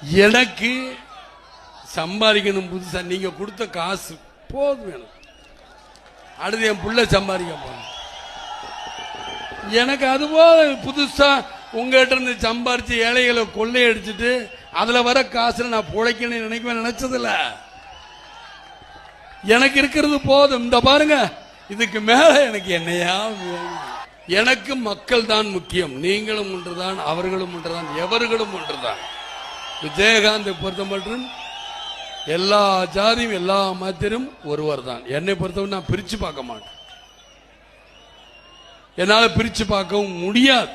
எனக்கு சம்பாதிக்கணும் புதுசா. நீங்க கொடுத்த காசு போதும் எனக்கு. அடுத்து என் புள்ள சம்பாதிக்க போறேன். எனக்கு அதுபோல புதுசா உங்ககிட்ட இருந்து சம்பாரிச்சு ஏழைகளை கொள்ளையடிச்சிட்டு அதுல வர காசுல நான் பிழைக்கணும்னு நினைச்சதில்ல. எனக்கு இருக்கிறது போதும். இந்த பாருங்க, இதுக்கு மேல எனக்கு என்னையா? எனக்கு மக்கள் தான் முக்கியம். நீங்களும் ஒன்றுதான், அவர்களும் ஒன்றுதான், எவர்களும் ஒன்றுதான். விஜயகாந்தை பொறுத்த மட்டும் எல்லா ஜாதியும் எல்லா மதத்திலும் ஒருவர் தான். என்னை பொறுத்தவரை நான் பிரிச்சு பார்க்க மாட்டேன். என்னால பிரிச்சு பார்க்கவும் முடியாது.